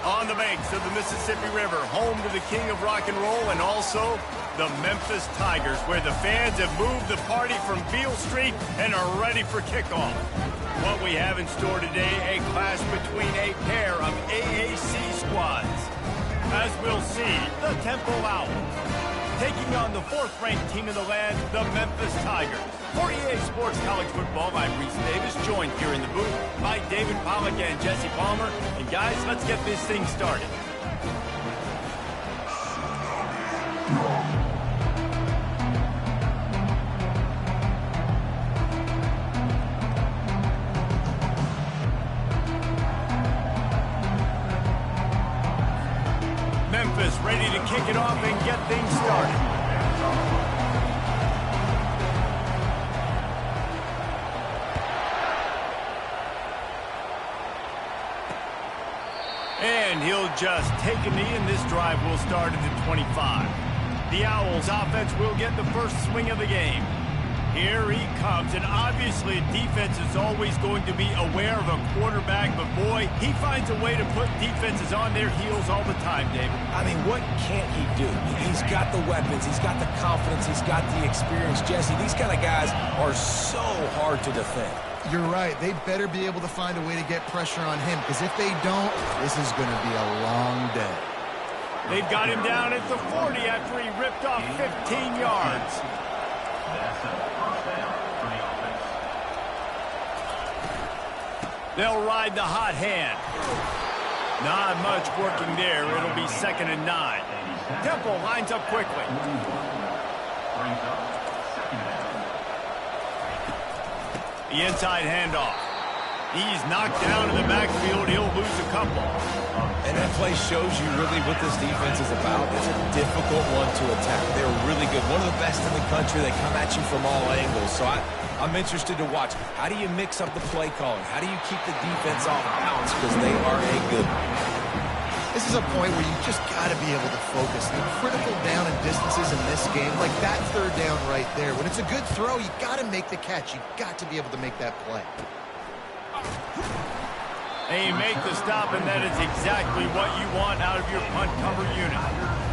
On the banks of the Mississippi River, home to the king of rock and roll and also the Memphis Tigers, where the fans have moved the party from Beale Street and are ready for kickoff. What we have in store today, a clash between a pair of AAC squads. As we'll see, the Temple Owls taking on the fourth-ranked team in the land, the Memphis Tigers. For EA Sports College Football, I'm Reese Davis, joined here in the booth by David Pollack and Jesse Palmer. And guys, let's get this thing started. Memphis ready to kick it off and get things started. And he'll just take a knee, and this drive will start at the 25. The Owls offense will get the first swing of the game. Here he comes, and obviously defense is always going to be aware of a quarterback, but boy, he finds a way to put defenses on their heels all the time, David. I mean, what can't he do? He's got the weapons, he's got the confidence, he's got the experience. Jesse, these kind of guys are so hard to defend. You're right. They better be able to find a way to get pressure on him, because if they don't, this is going to be a long day. They've got him down at the 40 after he ripped off 15 yards. They'll ride the hot hand. Not much working there. It'll be 2nd and 9. Temple lines up quickly. The inside handoff. He's knocked down in the backfield. He'll lose a couple. And that play shows you really what this defense is about. It's a difficult one to attack. They're really good. One of the best in the country. They come at you from all angles. So I'm interested to watch. How do you mix up the play calling? How do you keep the defense off balance? Because they are a good one. This is a point where you just got to be able to focus. The critical down and distances in this game, like that third down right there. When it's a good throw, you got to make the catch. You got to be able to make that play. They make the stop, and that is exactly what you want out of your punt cover unit.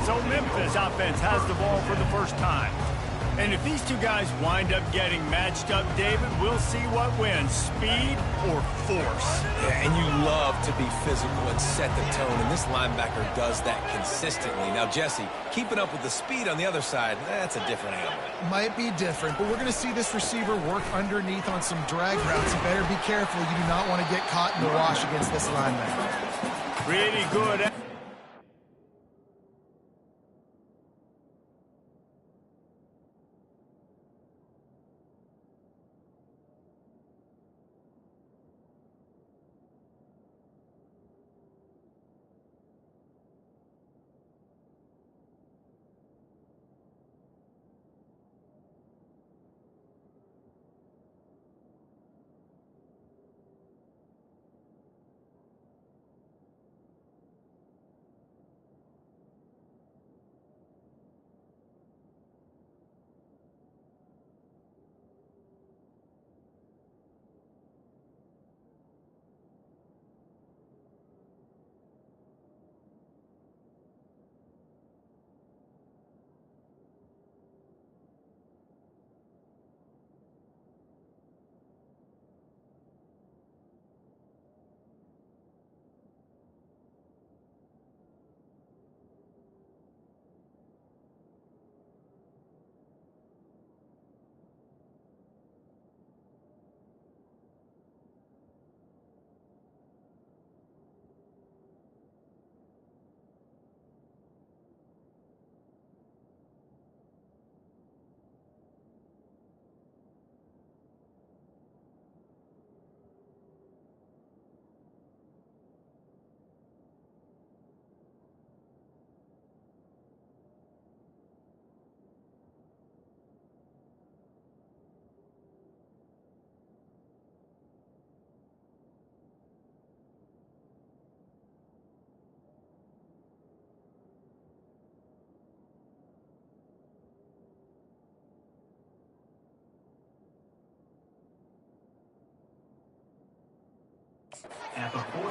So Memphis offense has the ball for the first time. And if these two guys wind up getting matched up, David, we'll see what wins, speed or force. Yeah, and you love to be physical and set the tone, and this linebacker does that consistently. Now, Jesse, keeping up with the speed on the other side, that's a different animal. Might be different, but we're going to see this receiver work underneath on some drag routes. You better be careful. You do not want to get caught in the wash against this linebacker. Pretty good.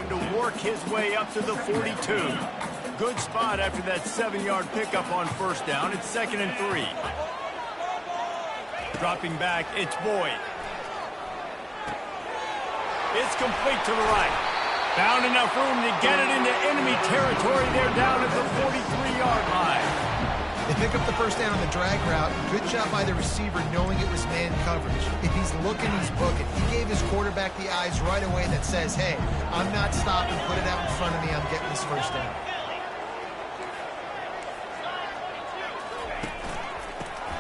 To work his way up to the 42. Good spot after that 7-yard pickup on first down. It's 2nd and 3. Dropping back, it's Boyd. It's complete to the right. Found enough room to get it into enemy territory. They're down at the 43-yard line. They pick up the first down on the drag route. Good job by the receiver knowing it was man coverage. If he's looking, he's booking. He gave his quarterback the eyes right away that says, hey, I'm not stopping. Put it out in front of me. I'm getting this first down.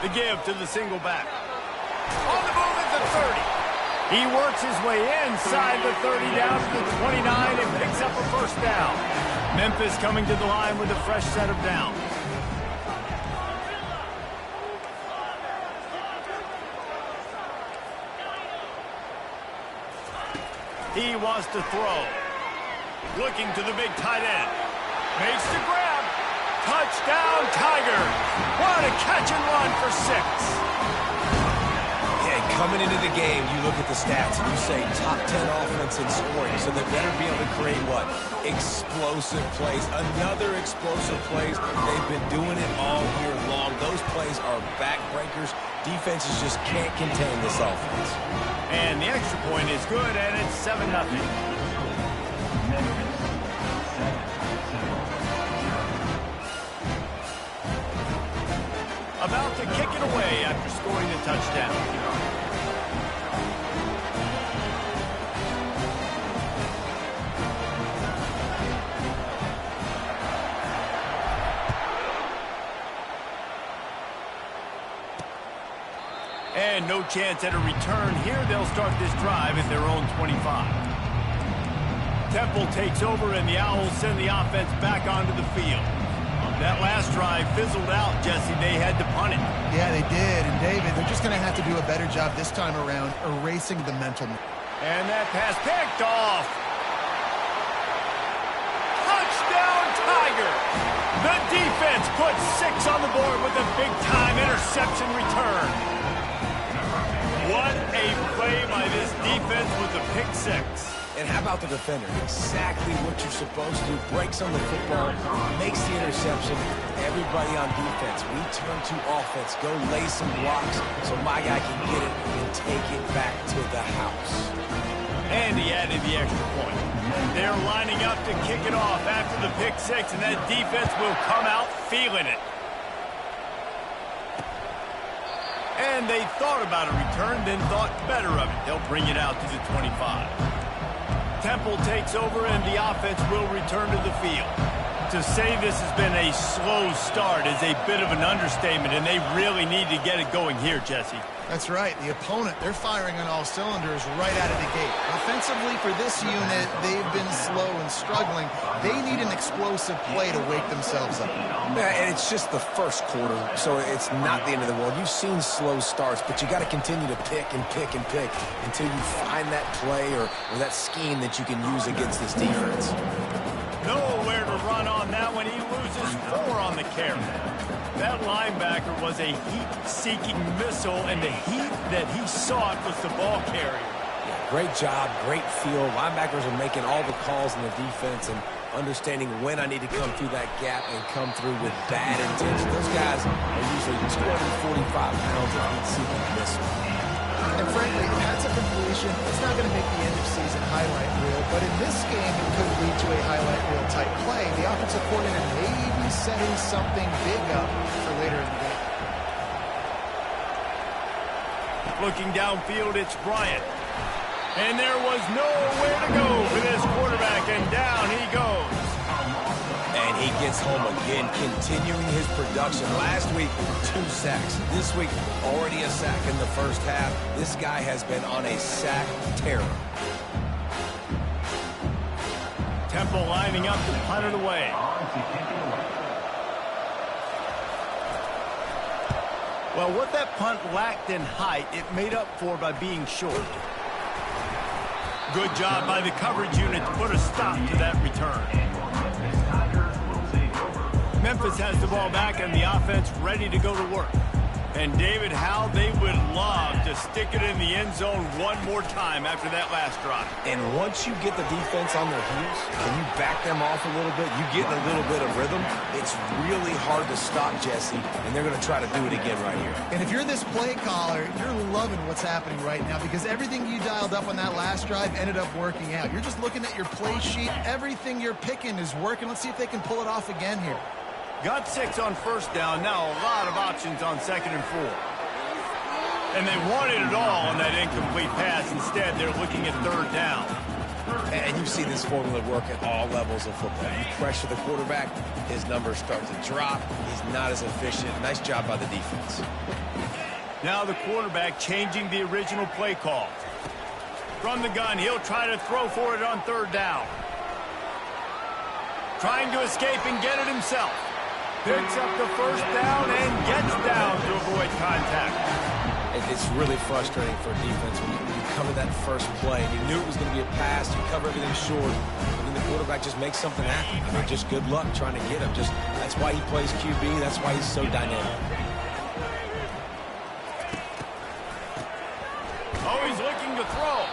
The give to the single back. On the move at the 30. He works his way inside the 30 down to the 29 and picks up a first down. Memphis coming to the line with a fresh set of downs. He wants to throw. Looking to the big tight end. Makes the grab. Touchdown, Tigers. What a catch and run for 6. Coming into the game, you look at the stats and you say top 10 offense in scoring, so they better be able to create what? Explosive plays. Another explosive plays. They've been doing it all year long. Those plays are backbreakers. Defenses just can't contain this offense. And the extra point is good, and it's 7-0. About to kick it away after scoring the touchdown. And no chance at a return here. They'll start this drive at their own 25. Temple takes over, and the Owls send the offense back onto the field. That last drive fizzled out, Jesse. They had to punt it. Yeah, they did. And, David, they're just going to have to do a better job this time around erasing the mental. And that pass picked off. Touchdown, Tiger. The defense puts 6 on the board with a big-time interception return. What a play by this defense with the pick 6. And how about the defender? Exactly what you're supposed to. Breaks on the football, makes the interception. Everybody on defense, we turn to offense. Go lay some blocks so my guy can get it and take it back to the house. And he added the extra point. They're lining up to kick it off after the pick 6, and that defense will come out feeling it. And they thought about a return, then thought better of it. They'll bring it out to the 25. Temple takes over, and the offense will return to the field. To say this has been a slow start is a bit of an understatement, and they really need to get it going here, Jesse. That's right. The opponent, they're firing on all cylinders right out of the gate. Offensively, for this unit, they've been slow and struggling. They need an explosive play to wake themselves up. Yeah, and it's just the first quarter, so it's not the end of the world. You've seen slow starts, but you got to continue to pick and pick and pick until you find that play or that scheme that you can use against this defense. Nowhere to run on that one. He loses 4 on the carry. That linebacker was a heat-seeking missile, and the heat that he sought was the ball carrier. Yeah, great job, great feel. Linebackers are making all the calls in the defense and understanding when I need to come through that gap and come through with bad intention. Those guys are usually 245 pounds of heat-seeking missile. And frankly, that's a completion. It's not going to make the end-of-season highlight reel, but in this game, it could lead to a highlight reel type play. The offensive coordinator may be setting something big up for later in the game. Looking downfield, it's Bryant. And there was nowhere to go for this quarterback, and down he goes. And he gets home again, continuing his production. Last week, 2 sacks. This week, already a sack in the first half. This guy has been on a sack terror. Temple lining up to punt it away. Well, what that punt lacked in height, it made up for by being short. Good job by the coverage unit to put a stop to that return. Memphis has the ball back and the offense ready to go to work. And, David, how they would love to stick it in the end zone one more time after that last drive. And once you get the defense on their heels, can you back them off a little bit? You get in a little bit of rhythm. It's really hard to stop, Jesse, and they're going to try to do it again right here. And if you're this play caller, you're loving what's happening right now because everything you dialed up on that last drive ended up working out. You're just looking at your play sheet. Everything you're picking is working. Let's see if they can pull it off again here. Got 6 on first down. Now a lot of options on 2nd and 4. And they wanted it all on that incomplete pass. Instead, they're looking at 3rd down. And you see this formula work at all levels of football. You pressure the quarterback, his numbers start to drop. He's not as efficient. Nice job by the defense. Now the quarterback changing the original play call. From the gun, he'll try to throw for it on 3rd down. Trying to escape and get it himself. Picks up the 1st down and gets down to avoid contact. It's really frustrating for a defense when you cover that first play. And you knew it was going to be a pass. You cover everything short. And then the quarterback just makes something happen. I mean, just good luck trying to get him. That's why he plays QB. That's why he's so dynamic. Oh, he's looking to throw.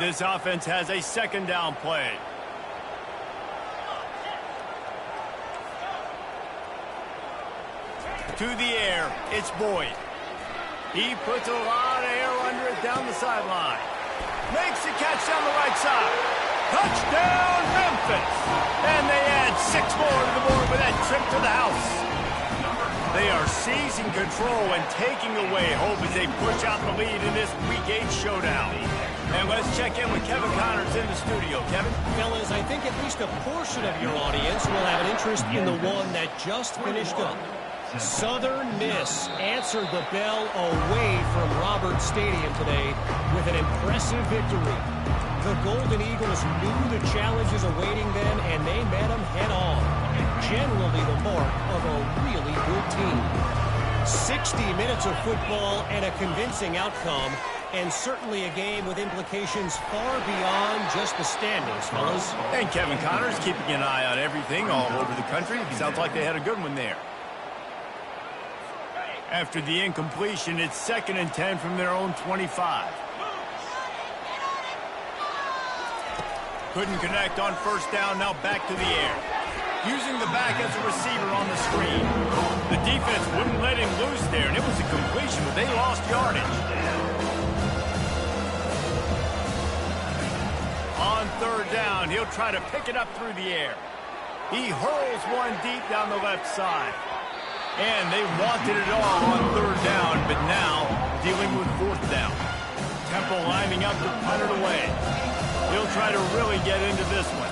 This offense has a 2nd down play. To the air, it's Boyd. He puts a lot of air under it down the sideline. Makes the catch down the right side. Touchdown, Memphis! And they add 6 more to the board with that trip to the house. They are seizing control and taking away hope as they push out the lead in this Week 8 showdown. And let's check in with Kevin Connors in the studio. Kevin? Fellas, I think at least a portion of your audience will have an interest in the one that just finished up. Southern Miss answered the bell away from Roberts Stadium today with an impressive victory. The Golden Eagles knew the challenges awaiting them, and they met them head-on. Generally the mark of a really good team. 60 minutes of football and a convincing outcome, and certainly a game with implications far beyond just the standings, fellas. And Kevin Connors keeping an eye on everything all over the country. Sounds like they had a good one there. After the incompletion, it's 2nd and 10 from their own 25. Couldn't connect on 1st down, now back to the air. Using the back as a receiver on the screen. The defense wouldn't let him loose there, and it was a completion, but they lost yardage. On 3rd down, he'll try to pick it up through the air. He hurls one deep down the left side. And they wanted it all on 3rd down, but now dealing with 4th down. Temple lining up to punt it away. He'll try to really get into this one.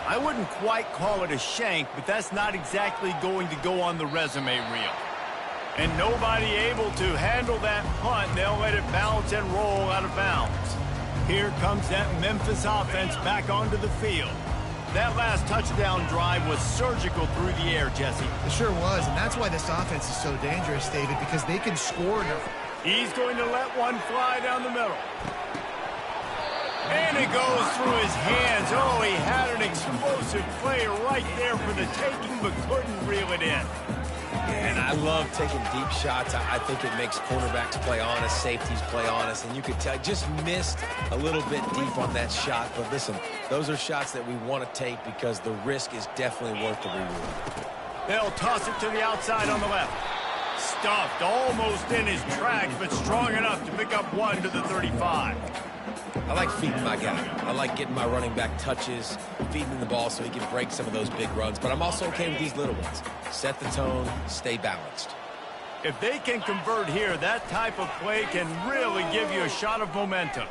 I wouldn't quite call it a shank, but that's not exactly going to go on the resume reel. And nobody able to handle that punt. They'll let it bounce and roll out of bounds. Here comes that Memphis offense back onto the field. That last touchdown drive was surgical through the air, Jesse. It sure was, and that's why this offense is so dangerous, David, because they can score. He's going to let one fly down the middle. And it goes through his hands. Oh, he had an explosive play right there for the taking, but couldn't reel it in. And I love taking deep shots. I think it makes cornerbacks play honest, safeties play honest, and you could tell just missed a little bit deep on that shot. But listen, those are shots that we want to take because the risk is definitely worth the reward. They'll toss it to the outside on the left. Stuffed almost in his tracks, but strong enough to pick up one to the 35. I like feeding my guy. I like getting my running back touches, feeding him the ball so he can break some of those big runs. But I'm also okay with these little ones. Set the tone, stay balanced. If they can convert here, that type of play can really give you a shot of momentum.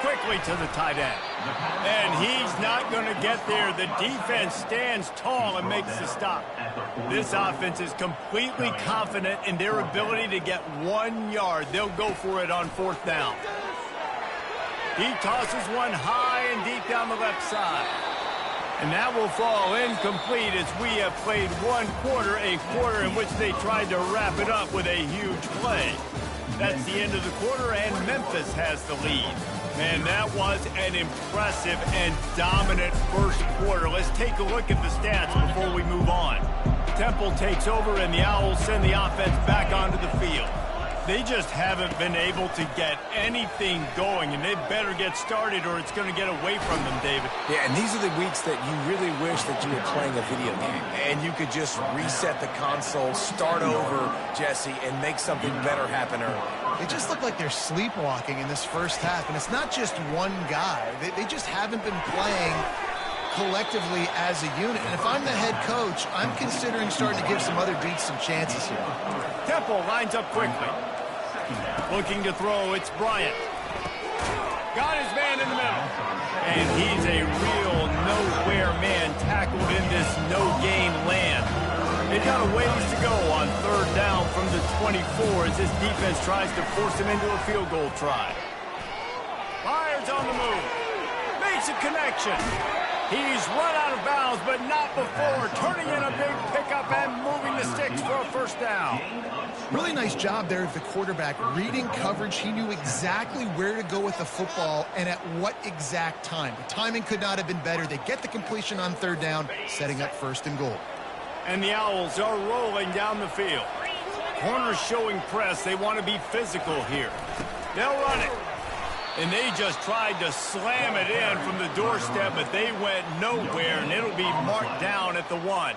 Quickly to the tight end. And he's not going to get there. The defense stands tall and makes the stop. This offense is completely confident in their ability to get 1 yard. They'll go for it on 4th down. He tosses one high and deep down the left side. And that will fall incomplete as we have played one quarter, a quarter in which they tried to wrap it up with a huge play. That's the end of the quarter, and Memphis has the lead. Man, that was an impressive and dominant first quarter. Let's take a look at the stats before we move on. Temple takes over, and the Owls send the offense back onto the field. They just haven't been able to get anything going, and they better get started or it's going to get away from them, David. Yeah, and these are the weeks that you really wish that you were playing a video game and you could just reset the console, start over, Jesse, and make something better happen early. They just look like they're sleepwalking in this first half, and it's not just one guy. They just haven't been playing collectively as a unit. And if I'm the head coach, I'm considering starting to give some other dudes some chances here. Temple lines up quickly. Looking to throw, it's Bryant. Got his man in the middle. And he's a real nowhere man tackled in this no-gain land. They've got a ways to go on third down from the 24 as this defense tries to force him into a field goal try. Myers on the move. Makes a connection. He's run out of bounds, but not before turning in a big pickup and moving the sticks for a first down. Really nice job there of the quarterback. Reading coverage, he knew exactly where to go with the football and at what exact time. The timing could not have been better. They get the completion on third down, setting up first and goal. And the Owls are rolling down the field. Corners showing press. They want to be physical here. They'll run it. And they just tried to slam it in from the doorstep, but they went nowhere, and it'll be marked down at the 1.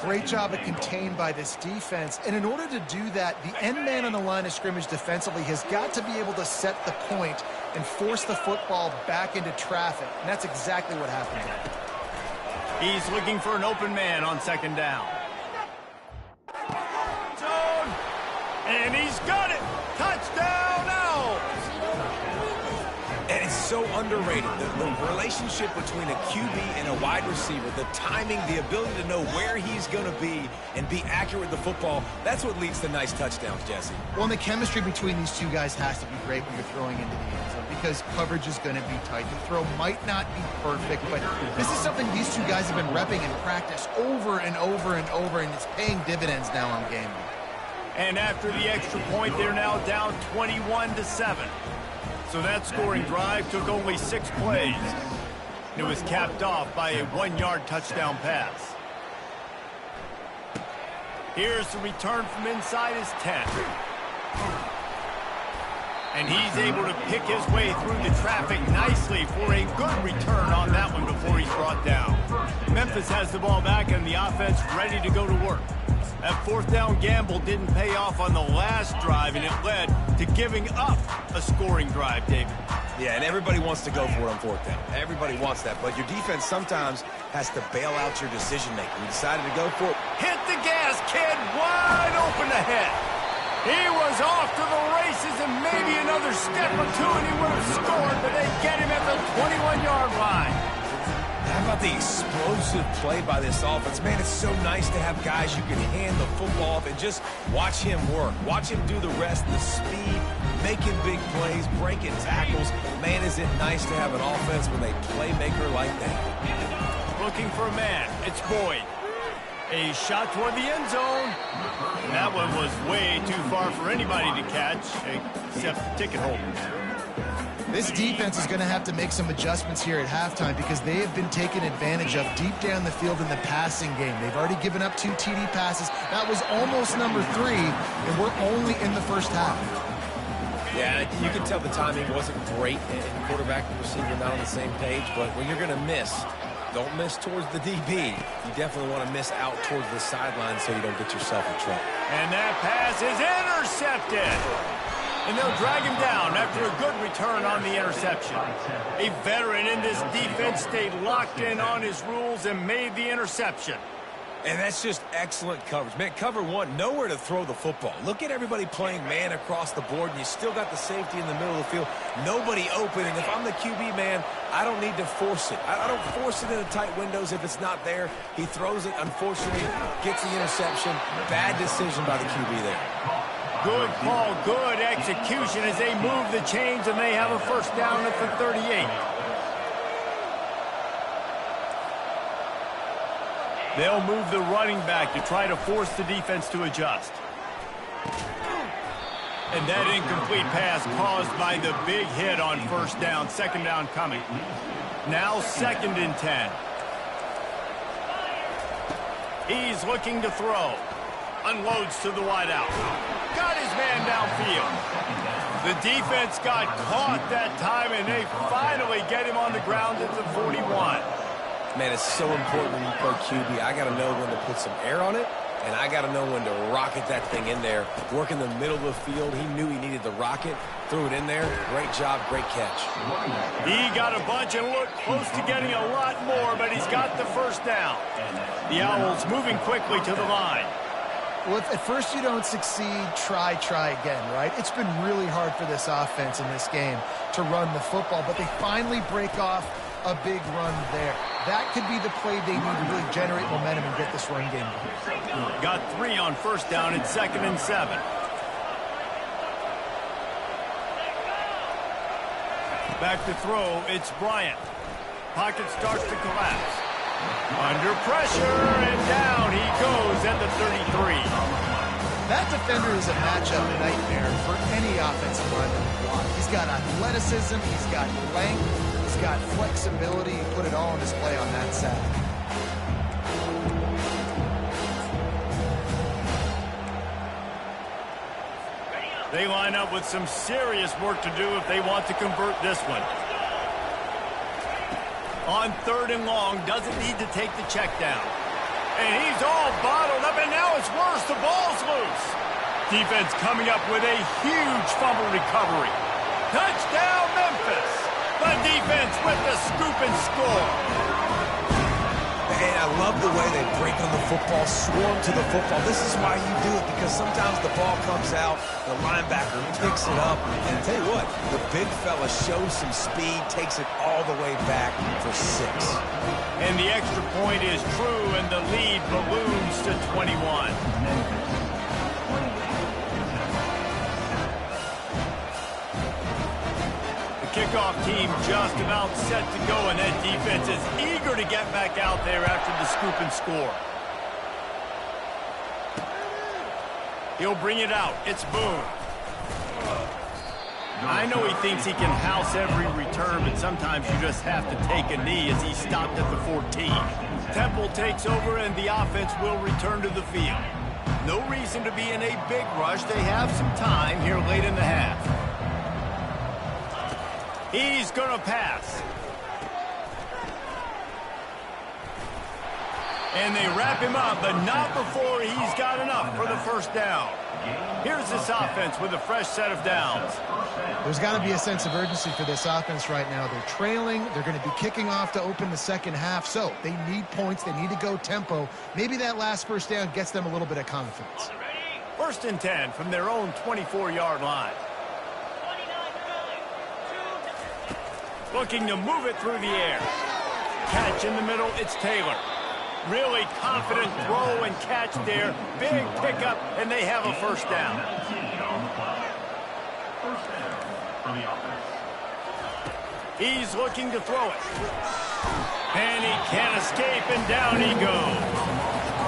Great job of contained by this defense. And in order to do that, the end man on the line of scrimmage defensively has got to be able to set the point and force the football back into traffic. And that's exactly what happened there. He's looking for an open man on second down. Zone. And he's got it. Touchdown, Owls. And it's so underrated. The relationship between a QB and a wide receiver, the timing, the ability to know where he's going to be and be accurate with the football, that's what leads to nice touchdowns, Jesse. Well, and the chemistry between these two guys has to be great when you're throwing into the end zone because coverage is going to be tight. The throw might not be perfect, but this is something these two guys have been repping in practice over and over and over, and it's paying dividends now on game day. And after the extra point, they're now down 21-7. So that scoring drive took only 6 plays. It was capped off by a 1-yard touchdown pass. Here's the return from inside his 10. And he's able to pick his way through the traffic nicely for a good return on that one before he's brought down. Memphis has the ball back and the offense ready to go to work. That fourth down gamble didn't pay off on the last drive, and it led to giving up a scoring drive, David. Yeah, and everybody wants to go for it on fourth down. Everybody wants that, but your defense sometimes has to bail out your decision-making. You decided to go for it. Hit the gas, kid, wide open ahead. He was off to the races, and maybe another step or two, and he would have scored, but they get him at the 21-yard line. How about the explosive play by this offense? Man, it's so nice to have guys you can hand the football off and just watch him work. Watch him do the rest, the speed, making big plays, breaking tackles. Man, is it nice to have an offense with a playmaker like that. Looking for a man. It's Boyd. A shot toward the end zone. That one was way too far for anybody to catch, except the ticket holders. This defense is going to have to make some adjustments here at halftime because they have been taken advantage of deep down the field in the passing game. They've already given up 2 TD passes. That was almost number 3, and we're only in the first half. Yeah, you can tell the timing wasn't great, and quarterback and receiver not on the same page, but when you're going to miss, don't miss towards the DB. You definitely want to miss out towards the sideline so you don't get yourself in trouble. And that pass is intercepted. And they'll drag him down after a good return on the interception. A veteran in this defense stayed locked in on his rules and made the interception. And that's just excellent coverage. Man, cover one, nowhere to throw the football. Look at everybody playing man across the board, and you still got the safety in the middle of the field. Nobody open, and if I'm the QB, man, I don't need to force it. I don't force it into tight windows if it's not there. He throws it, unfortunately, gets the interception. Bad decision by the QB there. Good call, good execution as they move the chains, and they have a first down at the 38. They'll move the running back to try to force the defense to adjust. And that incomplete pass caused by the big hit on first down. Second down coming. Now 2nd and 10. He's looking to throw. Unloads to the wideout. Got his man downfield. The defense got caught that time, and they finally get him on the ground at the 41. Man, it's so important when you play QB. I got to know when to put some air on it, and I got to know when to rocket that thing in there. Work in the middle of the field. He knew he needed the rocket. Threw it in there. Great job, great catch. He got a bunch and looked close to getting a lot more, but he's got the first down. The Owls moving quickly to the line. Well, if at first you don't succeed, try again, right? It's been really hard for this offense in this game to run the football, but they finally break off a big run there. That could be the play they need to really generate momentum and get this run game going. Got 3 on first down and 2nd and 7. Back to throw, it's Bryant. Pocket starts to collapse. Under pressure, and down he goes at the 33. That defender is a matchup nightmare for any offensive lineman to block. He's got athleticism, he's got length, he's got flexibility. He put it all on display on that sack. They line up with some serious work to do if they want to convert this one. On 3rd and long, doesn't need to take the check down. And he's all bottled up, and now it's worse. The ball's loose. Defense coming up with a huge fumble recovery. Touchdown, Memphis. The defense with the scoop and score. And I love the way they break on the football, swarm to the football. This is why you do it, because sometimes the ball comes out, the linebacker picks it up, and I tell you what, the big fella shows some speed, takes it all the way back for 6. And the extra point is true, and the lead balloons to 21. Kickoff team just about set to go, and that defense is eager to get back out there after the scoop and score. He'll bring it out. It's Boone. I know he thinks he can house every return, but sometimes you just have to take a knee as he stopped at the 14. Temple takes over, and the offense will return to the field. No reason to be in a big rush. They have some time here late in the half. He's going to pass. And they wrap him up, but not before he's got enough for the first down. Here's this offense with a fresh set of downs. There's got to be a sense of urgency for this offense right now. They're trailing. They're going to be kicking off to open the second half. So they need points. They need to go tempo. Maybe that last first down gets them a little bit of confidence. 1st and 10 from their own 24-yard line. Looking to move it through the air. Catch in the middle, it's Taylor. Really confident throw and catch there. Big pickup, and they have a first down. He's looking to throw it. And he can't escape, and down he goes.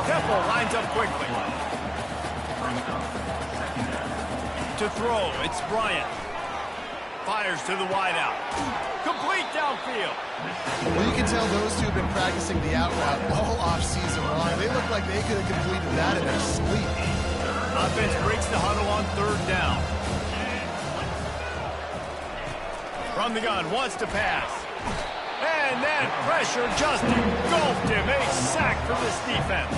Temple lines up quickly. To throw, it's Bryant. Fires to the wideout. Complete downfield. Well, you can tell those two have been practicing the out route all off-season long. They look like they could have completed that in their sleep. Offense breaks the huddle on 3rd down. From the gun, wants to pass. And that pressure just engulfed him. A sack for this defense.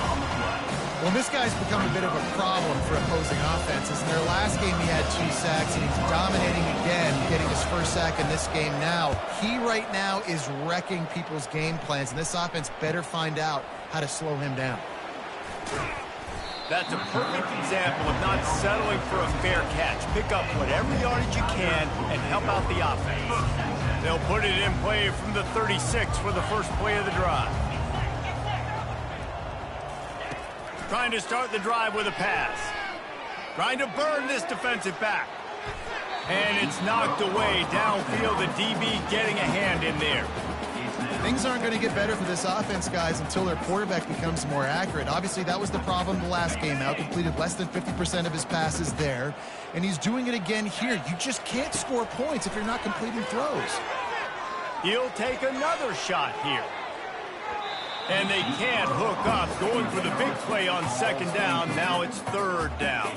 Well, this guy's become a bit of a problem for opposing offenses. In their last game, he had 2 sacks, and he's dominating again, getting his first sack in this game now. He right now is wrecking people's game plans, and this offense better find out how to slow him down. That's a perfect example of not settling for a fair catch. Pick up whatever yardage you can and help out the offense. They'll put it in play from the 36 for the first play of the drive. Trying to start the drive with a pass. Trying to burn this defensive back. And it's knocked away downfield. The DB getting a hand in there. Things aren't going to get better for this offense, guys, until their quarterback becomes more accurate. Obviously, that was the problem the last game out. Completed less than 50% of his passes there, and he's doing it again here. You just can't score points if you're not completing throws. He'll take another shot here. And they can't hook up. Going for the big play on second down. Now it's third down.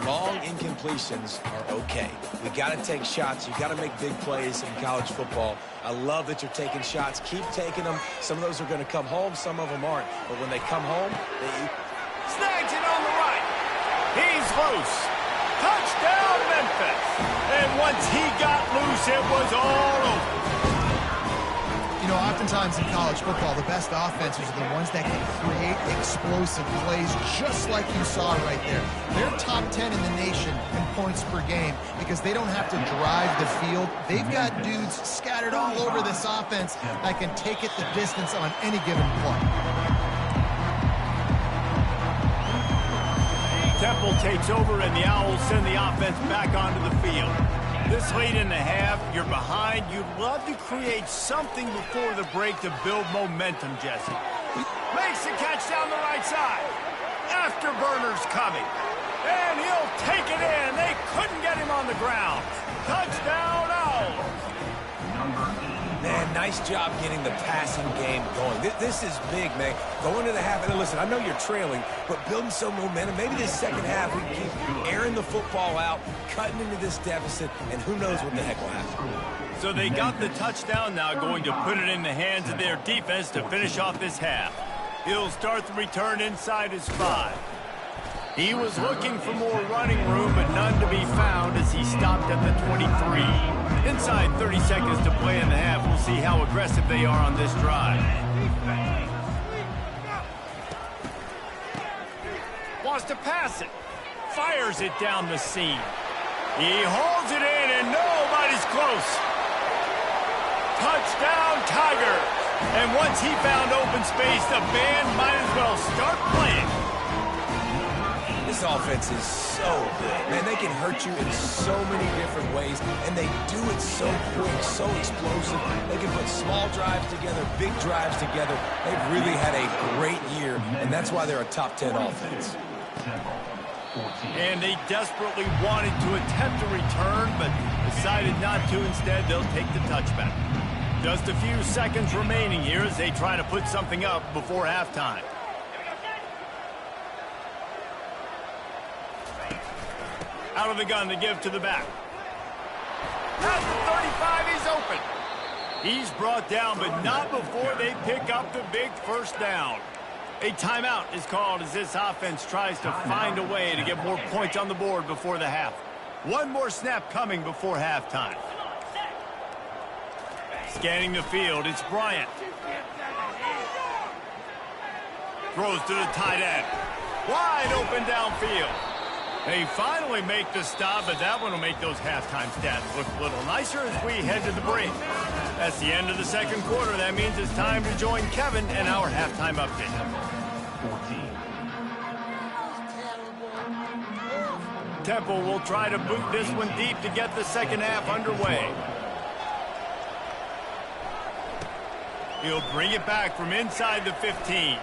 Long incompletions are okay. We got to take shots. You got to make big plays in college football. I love that you're taking shots. Keep taking them. Some of those are going to come home. Some of them aren't. But when they come home, they... Snags it on the right. He's loose. Touchdown, Memphis. And once he got loose, it was all over. You know, oftentimes in college football, the best offenses are the ones that can create explosive plays, just like you saw right there. They're top 10 in the nation in points per game because they don't have to drive the field. They've got dudes scattered all over this offense that can take it the distance on any given play. Temple takes over, and the Owls send the offense back onto the field. This late in the half, you're behind. You'd love to create something before the break to build momentum, Jesse. Makes the catch down the right side. Afterburner's coming. And he'll take it in. They couldn't get him on the ground. Touchdown, Owls. Man, nice job getting the passing game going. This is big, man. Going to the half, and listen, I know you're trailing, but building some momentum. Maybe this second half we can keep airing the football out, cutting into this deficit, and who knows what the heck will happen. So they got the touchdown now, going to put it in the hands of their defense to finish off this half. He'll start the return inside his 5. He was looking for more running room, but none to be found as he stopped at the 23. Inside 30 seconds to play in the half. We'll see how aggressive they are on this drive. Wants to pass it. Fires it down the seam. He holds it in, and nobody's close. Touchdown, Tigers. And once he found open space, the band might as well start playing. This offense is so good. Man, they can hurt you in so many different ways, and they do it so quick, so explosive. They can put small drives together, big drives together. They've really had a great year, and that's why they're a top 10 offense. And they desperately wanted to attempt a return, but decided not to. Instead, they'll take the touchback. Just a few seconds remaining here as they try to put something up before halftime. Out of the gun to give to the back. At the 35, he's open. He's brought down, but not before they pick up the big first down. A timeout is called as this offense tries to find a way to get more points on the board before the half. One more snap coming before halftime. Scanning the field, it's Bryant. Throws to the tight end. Wide open downfield. They finally make the stop, but that one will make those halftime stats look a little nicer as we head to the break. That's the end of the second quarter. That means it's time to join Kevin and our halftime update. Temple will try to boot this one deep to get the second half underway. He'll bring it back from inside the 15.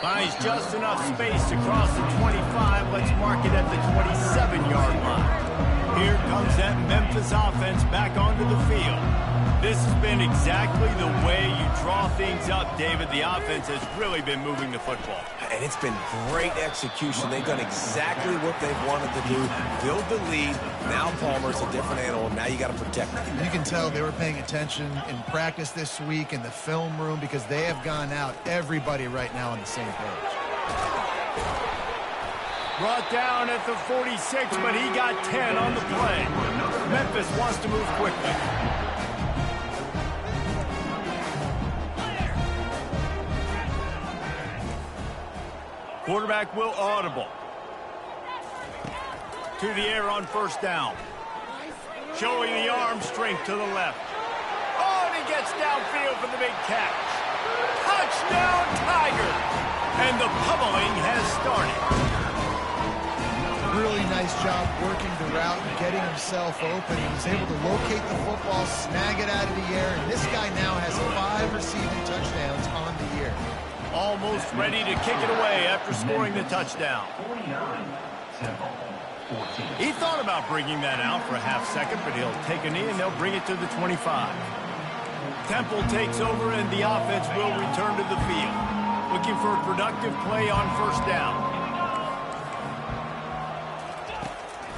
Finds just enough space to cross the 25. Let's mark it at the 27-yard line. Here comes that Memphis offense back onto the field. This has been exactly the way you draw things up, David. The offense has really been moving the football. And it's been great execution. They've done exactly what they've wanted to do. Build the lead. Now Palmer's a different animal. Now you got to protect it. You can tell they were paying attention in practice this week in the film room because they have gone out, everybody right now on the same page. Brought down at the 46, but he got 10 on the play. Memphis wants to move quickly. Quarterback will audible. To the air on first down. Showing the arm strength to the left. Oh, and he gets downfield for the big catch. Touchdown, Tigers! And the pummeling has started. Really nice job working the route and getting himself open. He was able to locate the football, snag it out of the air, and this guy now has 5 receiving touchdowns on the year. Almost ready to kick it away after scoring the touchdown. He thought about bringing that out for a half second, but he'll take a knee and they'll bring it to the 25. Temple takes over and the offense will return to the field. Looking for a productive play on first down.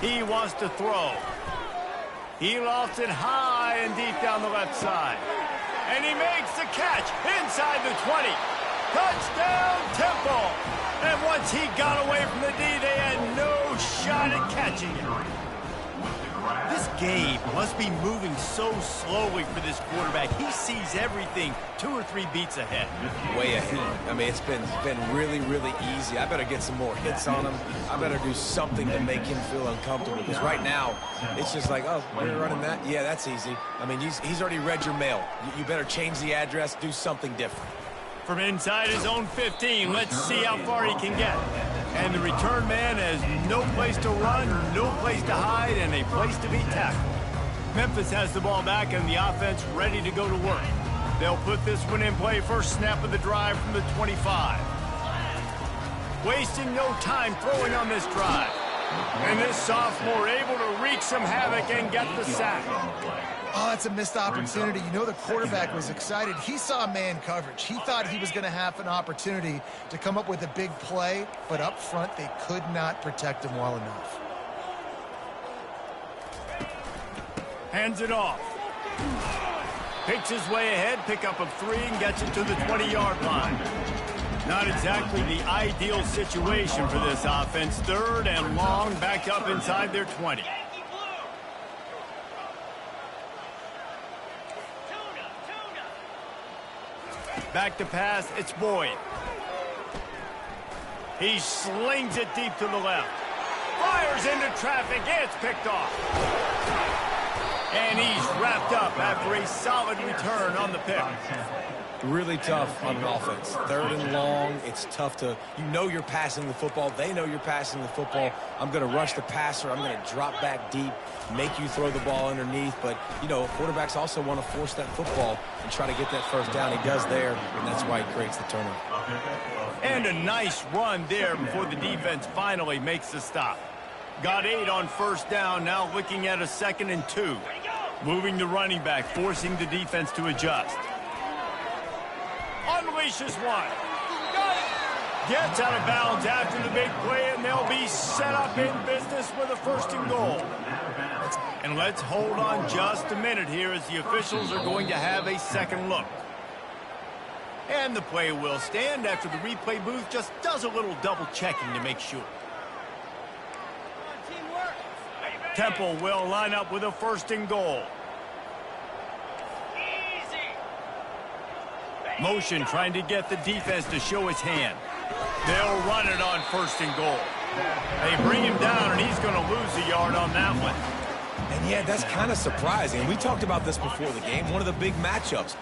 He wants to throw. He lofts it high and deep down the left side. And he makes the catch inside the 20. Touchdown, Temple! And once he got away from the D, they had no shot at catching it. This game must be moving so slowly for this quarterback. He sees everything 2 or 3 beats ahead. Way ahead. I mean, it's been really, really easy. I better get some more hits on him. I better do something to make him feel uncomfortable. Because right now, it's just like, oh, we're running that? Yeah, that's easy. I mean, he's already read your mail. You better change the address, do something different. From inside his own 15, let's see how far he can get. And the return man has no place to run, no place to hide, and a place to be tackled. Memphis has the ball back and the offense ready to go to work. They'll put this one in play first snap of the drive from the 25. Wasting no time throwing on this drive. And this sophomore able to wreak some havoc and get the sack. Oh, that's a missed opportunity. You know the quarterback was excited. He saw man coverage. He thought he was going to have an opportunity to come up with a big play, but up front they could not protect him well enough. Hands it off. Picks his way ahead, pickup of 3, and gets it to the 20-yard line. Not exactly the ideal situation for this offense. 3rd and long, backed up inside their 20. Back to pass, it's Boyd. He slings it deep to the left. Fires into traffic, it's picked off. And he's wrapped up after a solid return on the pick. Really tough on an offense. 3rd and long, it's tough to, you know you're passing the football. They know you're passing the football. I'm going to rush the passer. I'm going to drop back deep, make you throw the ball underneath. But, you know, quarterbacks also want to force that football and try to get that first down. He does there, and that's why he creates the turnover. And a nice run there before the defense finally makes the stop. Got 8 on first down, now looking at a 2nd and 2. Moving the running back, forcing the defense to adjust. Unleashes one. Gets out of bounds after the big play, and they'll be set up in business with a 1st and goal. And let's hold on just a minute here as the officials are going to have a second look. And the play will stand after the replay booth just does a little double checking to make sure. Temple will line up with a 1st and goal. Motion trying to get the defense to show his hand. They'll run it on 1st and goal. They bring him down, and he's going to lose a yard on that one. And yeah, that's kind of surprising. We talked about this before the game. One of the big matchups.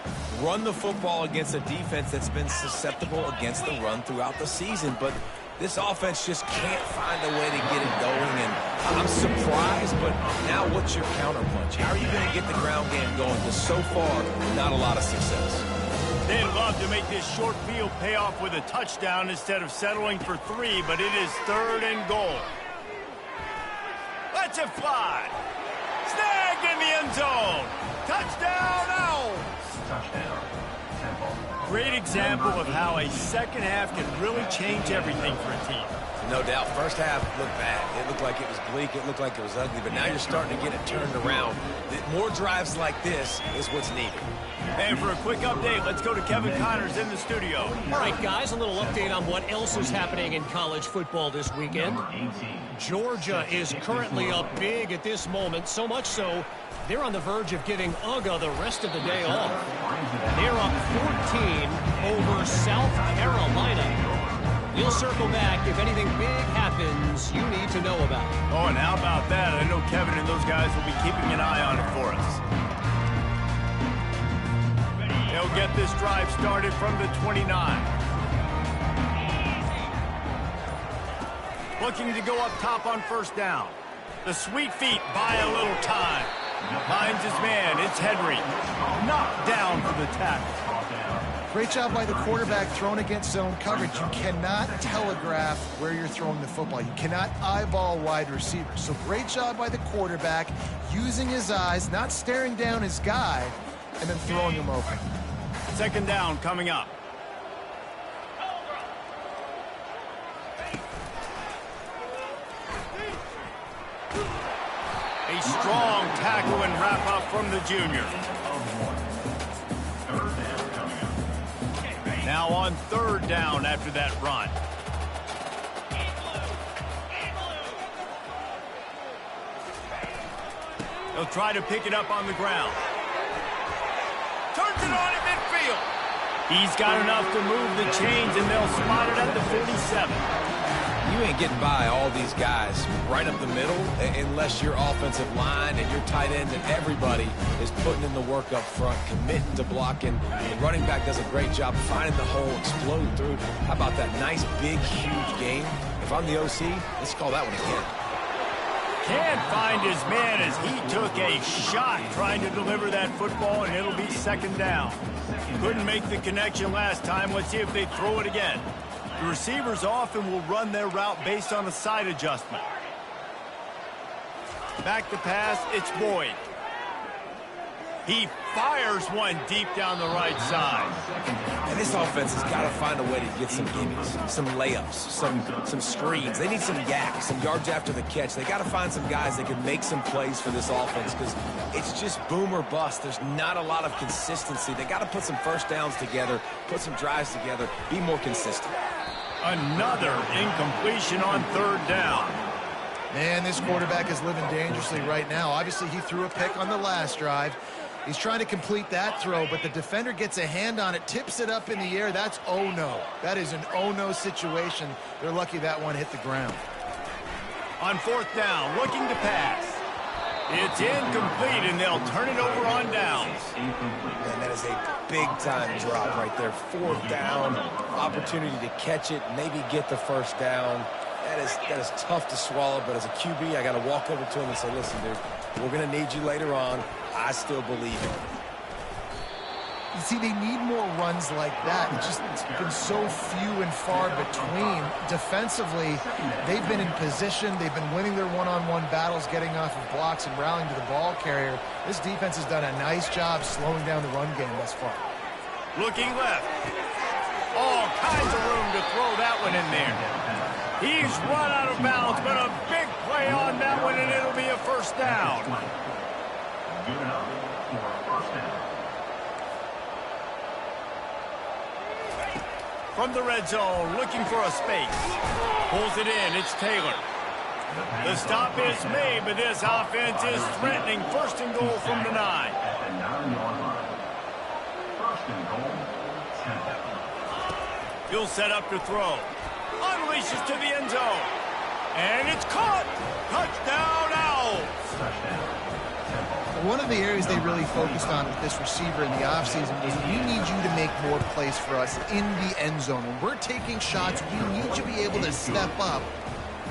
Run the football against a defense that's been susceptible against the run throughout the season. But this offense just can't find a way to get it going. And I'm surprised, but now what's your counterpunch? How are you going to get the ground game going? Because so far, not a lot of success. They'd love to make this short field pay off with a touchdown instead of settling for 3, but it is 3rd and goal. Let's it fly. Snagged in the end zone. Touchdown, Owls. Touchdown. Great example of how a second half can really change everything for a team. No doubt. First half looked bad. It looked like it was bleak. It looked like it was ugly. But now you're starting to get it turned around. More drives like this is what's needed. And for a quick update, let's go to Kevin Connors in the studio. All right, guys, a little update on what else is happening in college football this weekend. Georgia is currently up big at this moment, so much so they're on the verge of giving UGA the rest of the day off. They're up 14 over South Carolina. We'll circle back if anything big happens you need to know about. Oh, and how about that? I know Kevin and those guys will be keeping an eye on it for us. They'll get this drive started from the 29. Looking to go up top on first down. The sweet feet buy a little time. Finds his man. It's Henry. Knocked down for the tackle. Great job by the quarterback thrown against zone coverage. You cannot telegraph where you're throwing the football. You cannot eyeball wide receivers. So great job by the quarterback using his eyes, not staring down his guy, and then throwing him open. Second down coming up. A strong tackle and wrap-up from the junior. Now on third down after that run. He'll try to pick it up on the ground. Turns it on in midfield. He's got enough to move the chains, and they'll spot it at the 47. You ain't getting by all these guys right up the middle unless your offensive line and your tight end and everybody is putting in the work up front, committing to blocking. The running back does a great job finding the hole, exploding through. How about that nice, big, huge game? If I'm the OC, let's call that one again. Can't find his man as he took a shot trying to deliver that football, and it'll be second down. Couldn't make the connection last time. Let's see if they throw it again. The receivers often will run their route based on a side adjustment. Back to pass, it's Boyd. He fires one deep down the right side. And this offense has got to find a way to get some gimmies, some layups, some screens. They need some yak, some yards after the catch. They got to find some guys that can make some plays for this offense because it's just boom or bust. There's not a lot of consistency. They got to put some first downs together, put some drives together, be more consistent. Another incompletion on third down. Man, this quarterback is living dangerously right now. Obviously, he threw a pick on the last drive. He's trying to complete that throw, but the defender gets a hand on it, tips it up in the air. That's oh-no. That is an oh-no situation. They're lucky that one hit the ground. On fourth down, looking to pass. It's incomplete, and they'll turn it over on downs. Man, that is a big-time drop right there. Fourth down, opportunity to catch it, maybe get the first down. That is tough to swallow, but as a QB, I got to walk over to him and say, listen, dude, we're going to need you later on. I still believe it. You see, they need more runs like that. It's been so few and far between. Defensively, they've been in position. They've been winning their one-on-one battles, getting off of blocks and rallying to the ball carrier. This defense has done a nice job slowing down the run game thus far. Looking left. All kinds of room to throw that one in there. He's run out of bounds, but a big play on that one, and it'll be a first down. Good enough for a first down. From the red zone, looking for a space. Pulls it in, it's Taylor. The stop is made, but this offense is threatening first and goal from the 9. At the 9-yard line. First and goal, 10. He'll set up to throw. Unleashes to the end zone. And it's caught. Touchdown, Owls. Touchdown. One of the areas they really focused on with this receiver in the offseason was we need you to make more plays for us in the end zone. When we're taking shots, we need you to be able to step up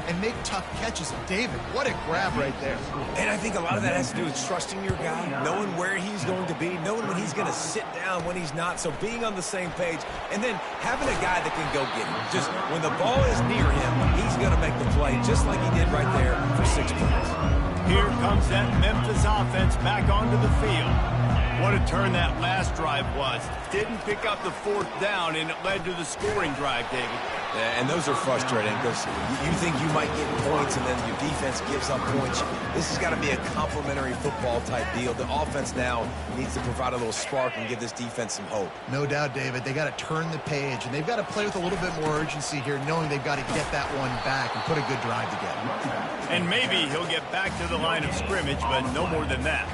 and make tough catches. And David, what a grab right there. And I think a lot of that has to do with trusting your guy, knowing where he's going to be, knowing when he's going to sit down, when he's not. So being on the same page, and then having a guy that can go get him. Just when the ball is near him, he's going to make the play, just like he did right there for 6 points. Here comes that Memphis offense back onto the field. What a turn that last drive was. Didn't pick up the fourth down, and it led to the scoring drive, David. Yeah, and those are frustrating because you think you might get points and then your defense gives up points. This has got to be a complementary football type deal. The offense now needs to provide a little spark and give this defense some hope. No doubt, David. They got to turn the page, and they've got to play with a little bit more urgency here, knowing they've got to get that one back and put a good drive together. And maybe he'll get back to the line of scrimmage, but no more than that.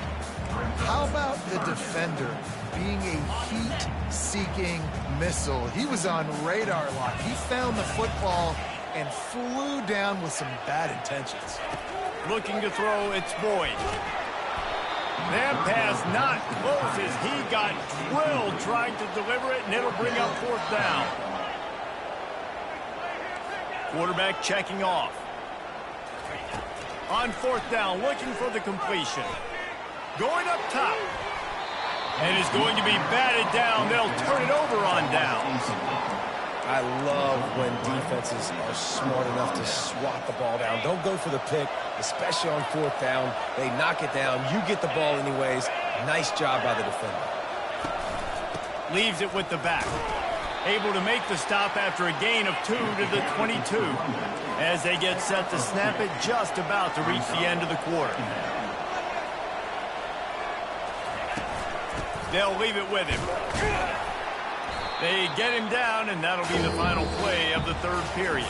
How about the defender being a heat-seeking missile? He was on radar lock. He found the football and flew down with some bad intentions. Looking to throw, it's Boyd. That pass not close as he got drilled trying to deliver it, and it'll bring up fourth down. Quarterback checking off. On fourth down, looking for the completion. Going up top. And is going to be batted down. They'll turn it over on downs. I love when defenses are smart enough to swat the ball down. Don't go for the pick, especially on fourth down. They knock it down. You get the ball anyways. Nice job by the defender. Leaves it with the back. Able to make the stop after a gain of 2 to the 22. As they get set to snap it, just about to reach the end of the quarter. They'll leave it with him. They get him down, and that'll be the final play of the third period.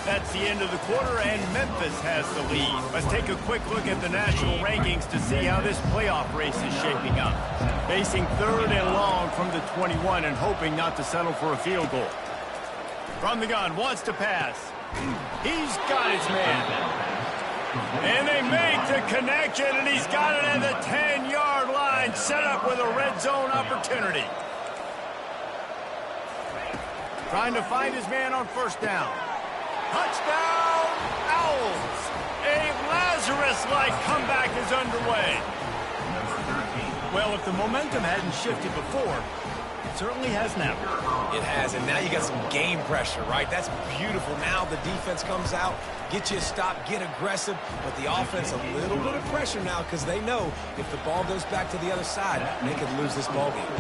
That's the end of the quarter, and Memphis has the lead. Let's take a quick look at the national rankings to see how this playoff race is shaping up. Facing third and long from the 21 and hoping not to settle for a field goal. From the gun, wants to pass. He's got his man. And they make the connection, and he's got it at the 10-yard line, set up with a red zone opportunity. Trying to find his man on first down. Touchdown, Owls. A Lazarus-like comeback is underway. Well, if the momentum hadn't shifted before, it certainly has now. It has, and now you got some game pressure, right? That's beautiful. Now the defense comes out, get you a stop, get aggressive, but the offense a little bit of pressure now because they know if the ball goes back to the other side, they could lose this ball game.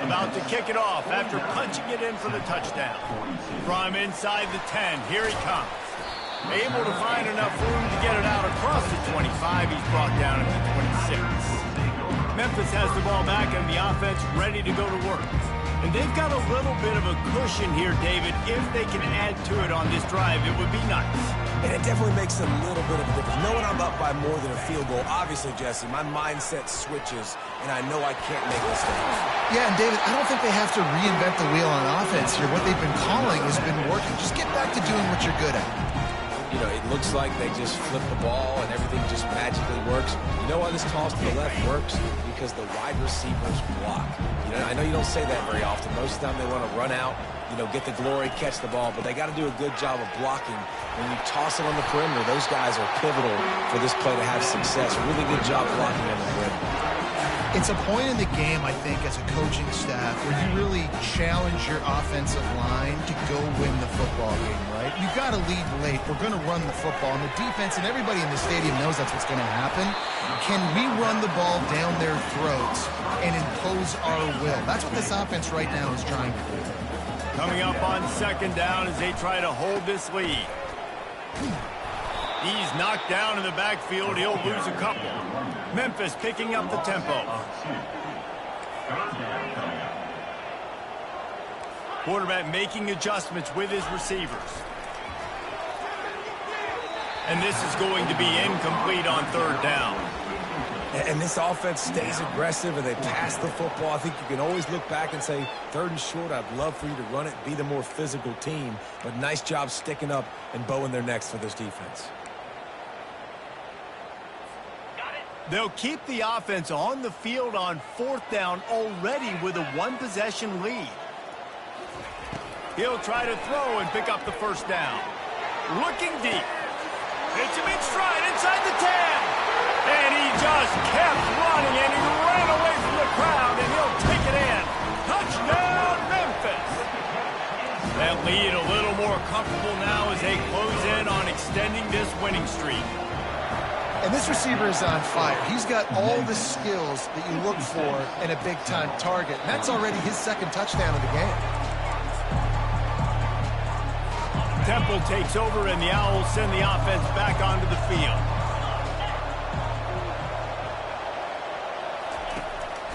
About to kick it off after punching it in for the touchdown. From inside the 10, here he comes. Able to find enough room to get it out across the 25. He's brought down at the 26. Memphis has the ball back and the offense ready to go to work. And they've got a little bit of a cushion here, David. If they can add to it on this drive, it would be nice. And it definitely makes a little bit of a difference. Knowing I'm up by more than a field goal, obviously, Jesse, my mindset switches, and I know I can't make mistakes. Yeah, and David, I don't think they have to reinvent the wheel on offense here. What they've been calling has been working. Just get back to doing what you're good at. You know, it looks like they just flip the ball and everything just magically works. You know why this toss to the left works? Because the wide receivers block. You know, I know you don't say that very often. Most of the time they want to run out, you know, get the glory, catch the ball, but they got to do a good job of blocking. When you toss it on the perimeter, those guys are pivotal for this play to have success. Really good job blocking on the perimeter. It's a point in the game, I think, as a coaching staff where you really challenge your offensive line to go win the football game, right? You've got to lead late. We're going to run the football. And the defense and everybody in the stadium knows that's what's going to happen. Can we run the ball down their throats and impose our will? That's what this offense right now is trying to do. Coming up on second down as they try to hold this lead. He's knocked down in the backfield. He'll lose a couple. Memphis picking up the tempo. Quarterback making adjustments with his receivers. And this is going to be incomplete on third down. And this offense stays aggressive and they pass the football. I think you can always look back and say, third and short, I'd love for you to run it, be the more physical team. But nice job sticking up and bowing their necks for this defense. They'll keep the offense on the field on fourth down already with a one-possession lead. He'll try to throw and pick up the first down. Looking deep. Hits him in stride inside the 10. And he just kept running, and he ran away from the crowd, and he'll take it in. Touchdown, Memphis. That lead a little more comfortable now as they close in on extending this winning streak. And this receiver is on fire. He's got all the skills that you look for in a big-time target. And that's already his second touchdown of the game. Temple takes over, and the Owls send the offense back onto the field.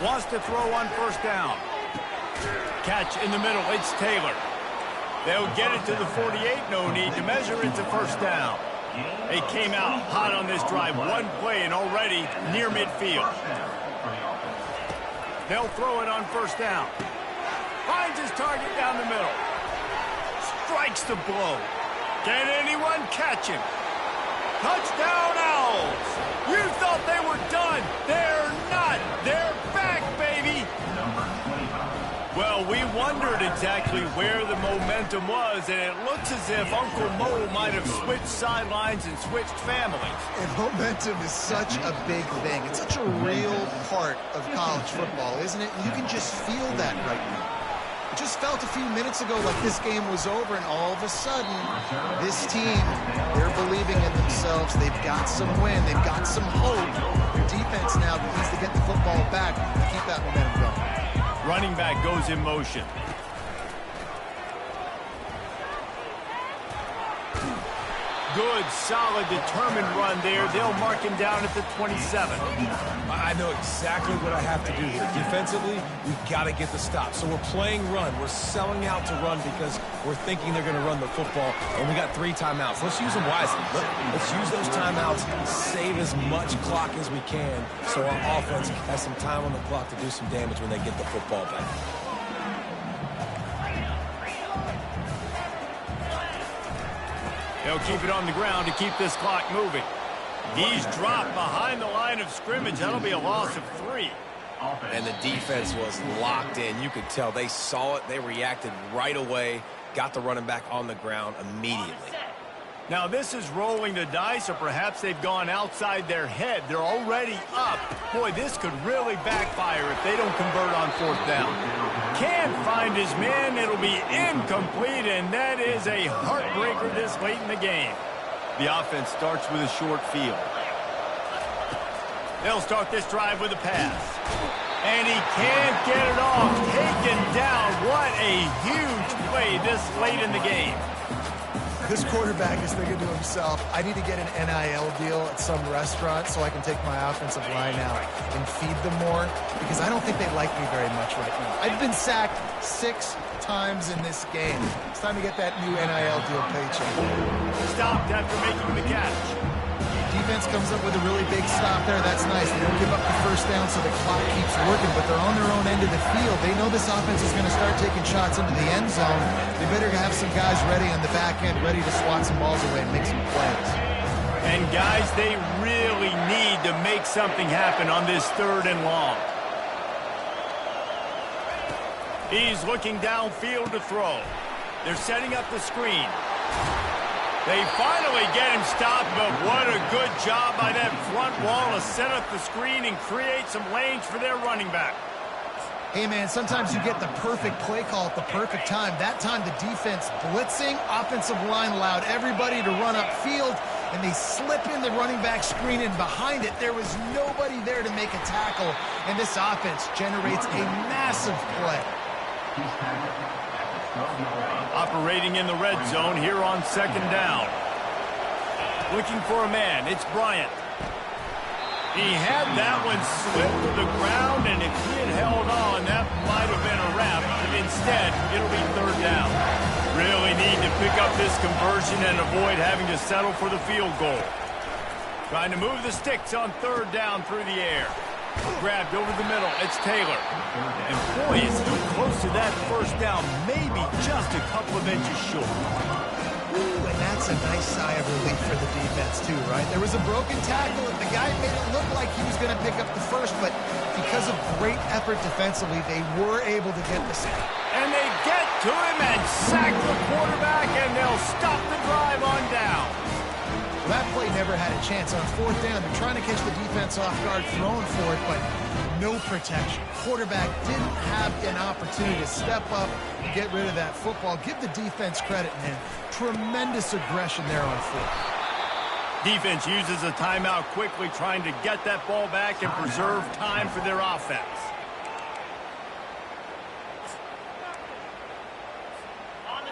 Wants to throw on first down. Catch in the middle. It's Taylor. They'll get it to the 48. No need to measure. It's a first down. They came out hot on this drive. One play and already near midfield. They'll throw it on first down. Finds his target down the middle. Strikes the blow. Can anyone catch him? Touchdown, Owls. You thought they were done. They're not. They're back, baby. Well, Well, we wondered exactly where the momentum was, and it looks as if Uncle Mo might have switched sidelines and switched families. And momentum is such a big thing. It's such a real part of college football, isn't it? You can just feel that right now. It just felt a few minutes ago like this game was over, and all of a sudden, this team, they're believing in themselves. They've got some win. They've got some hope. Their defense now needs to get the football back to keep that momentum going. Running back goes in motion. Good, solid, determined run there. They'll mark him down at the 27. I know exactly what I have to do here. Defensively, we've got to get the stop. So we're playing run. We're selling out to run because we're thinking they're going to run the football, and we got 3 timeouts. Let's use them wisely. Let's use those timeouts, save as much clock as we can so our offense has some time on the clock to do some damage when they get the football back. They'll keep it on the ground to keep this clock moving. He's dropped behind the line of scrimmage. That'll be a loss of 3. And the defense was locked in. You could tell they saw it. They reacted right away, got the running back on the ground immediately. Now, this is rolling the dice, or perhaps they've gone outside their head. They're already up. Boy, this could really backfire if they don't convert on 4th down. Can't find his man. It'll be incomplete, and that is a heartbreaker this late in the game. The offense starts with a short field. They'll start this drive with a pass. And he can't get it off. Taken down. What a huge play this late in the game. This quarterback is thinking to himself, I need to get an NIL deal at some restaurant so I can take my offensive line out and feed them more, because I don't think they like me very much right now. I've been sacked 6 times in this game. It's time to get that new NIL deal paycheck. Stopped after making the catch. Defense comes up with a really big stop there. That's nice. They don't give up the 1st down, so the clock keeps working, but they're on their own end of the field. They know this offense is going to start taking shots into the end zone. They better have some guys ready on the back end, ready to swat some balls away and make some plays. And guys, they really need to make something happen on this 3rd and long. He's looking downfield to throw. They're setting up the screen. They finally get him stopped, but what a good job by that front wall to set up the screen and create some lanes for their running back. Hey, man, sometimes you get the perfect play call at the perfect time. That time the defense blitzing, offensive line allowed everybody to run upfield, and they slip in the running back screen, and behind it there was nobody there to make a tackle, and this offense generates a massive play. Operating in the red zone here on 2nd down. Looking for a man. It's Bryant. He had that one slip to the ground, and if he had held on, that might have been a wrap. But instead, it'll be 3rd down. Really need to pick up this conversion and avoid having to settle for the field goal. Trying to move the sticks on 3rd down through the air. Grabbed over the middle. It's Taylor. And boy, is he close to that 1st down. Maybe just a couple of inches short. Ooh, and that's a nice sigh of relief for the defense too, right? There was a broken tackle, and the guy made it look like he was going to pick up the 1st, but because of great effort defensively, they were able to get the sack. And they get to him and sack the quarterback, and they'll stop the drive on down. That play never had a chance. On 4th down, they're trying to catch the defense off guard, throwing for it, but no protection. Quarterback didn't have an opportunity to step up and get rid of that football. Give the defense credit, man. Tremendous aggression there on 4th. Defense uses a timeout quickly, trying to get that ball back and preserve time for their offense.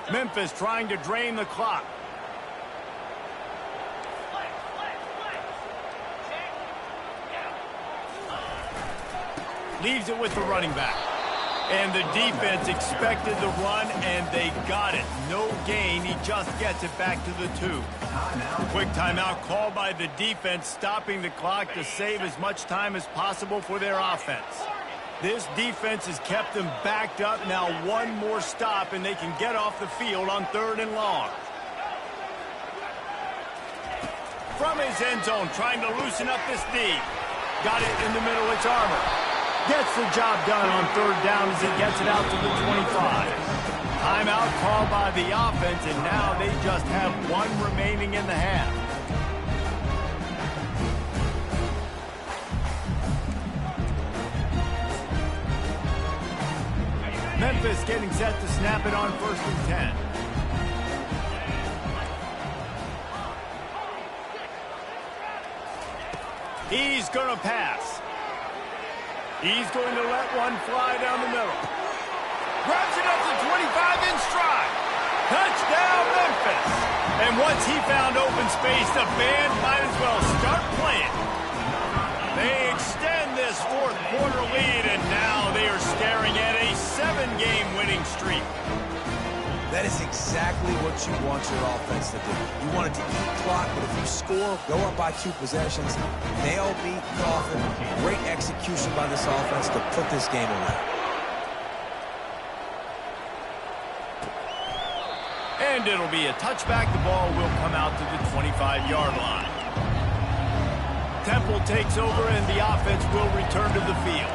Memphis trying to drain the clock. Leaves it with the running back. And the defense expected the run, and they got it. No gain. He just gets it back to the 2. Quick timeout called by the defense, stopping the clock to save as much time as possible for their offense. This defense has kept them backed up. Now 1 more stop, and they can get off the field on 3rd and long. From his end zone, trying to loosen up this D. Got it in the middle. It's Armour. Gets the job done on third down as he gets it out to the 25. Timeout called by the offense, and now they just have one remaining in the half. Memphis getting set to snap it on 1st and 10. He's going to pass. He's going to let one fly down the middle. Grabs it up to 25 in stride. Touchdown, Memphis. And once he found open space, the band might as well start playing. They extend this fourth quarter lead, and now they are staring at a 7-game winning streak. That is exactly what you want your offense to do. You want it to eat clock, but if you score, go up by 2 possessions, nail beat Coffin. Great execution by this offense to put this game away. And it'll be a touchback. The ball will come out to the 25-yard line. Temple takes over, and the offense will return to the field.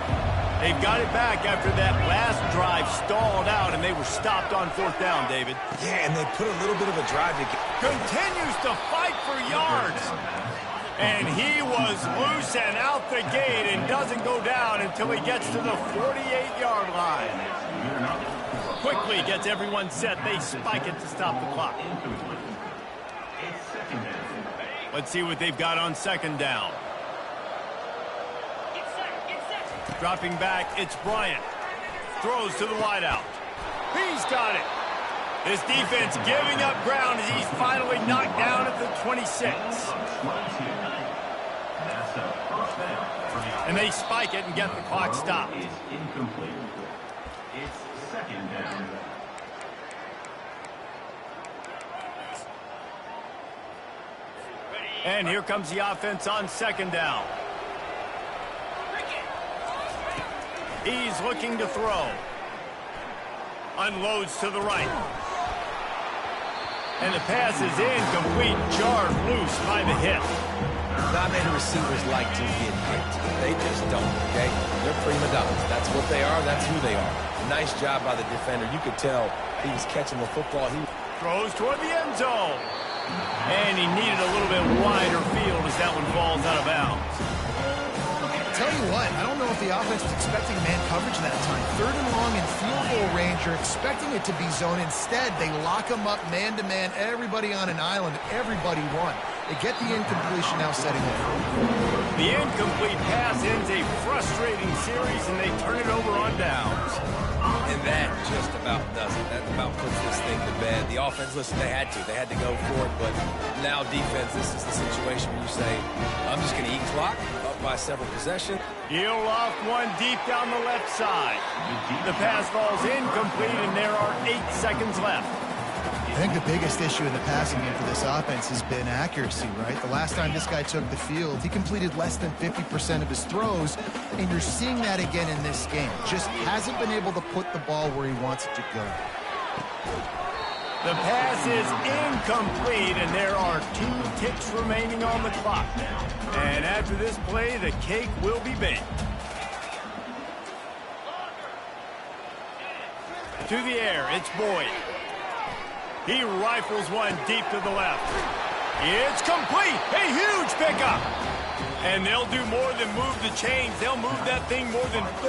They've got it back after that last drive stalled out, and they were stopped on 4th down, David. Yeah, and they put a little bit of a drive to get. Continues to fight for yards. And he was loose and out the gate and doesn't go down until he gets to the 48-yard line. Quickly gets everyone set. They spike it to stop the clock. Let's see what they've got on 2nd down. Dropping back, it's Bryant. Throws to the wideout. He's got it. This defense giving up ground as he's finally knocked down at the 26. And they spike it and get the clock stopped. It's 2nd down. And here comes the offense on 2nd down. He's looking to throw. Unloads to the right. And the pass is incomplete, jarred loose by the hip. Not many receivers like to get hit. They just don't, okay? They're prima donnas. That's what they are. That's who they are. Nice job by the defender. You could tell he was catching the football. He throws toward the end zone. And he needed a little bit wider field as that one falls out of bounds. Tell you what, I don't know if the offense was expecting man coverage that time. 3rd and long in field goal range, you're expecting it to be zone. Instead, they lock them up man-to-man, everybody on an island, everybody won. They get the incompletion now setting up. The incomplete pass ends a frustrating series, and they turn it over on downs. And that just about does it. That about puts this thing to bed. The offense, listen, they had to go for it, but now defense, this is the situation where you say, I'm just going to eat clock, up by several possessions. He'll loft one deep down the left side. The pass falls incomplete, and there are 8 seconds left. I think the biggest issue in the passing game for this offense has been accuracy, right? The last time this guy took the field, he completed less than 50% of his throws, and you're seeing that again in this game. Just hasn't been able to put the ball where he wants it to go. The pass is incomplete, and there are 2 ticks remaining on the clock. And after this play, the cake will be baked. To the air, it's Boyd. He rifles one deep to the left. It's complete. A huge pickup. And they'll do more than move the chains. They'll move that thing more than 30.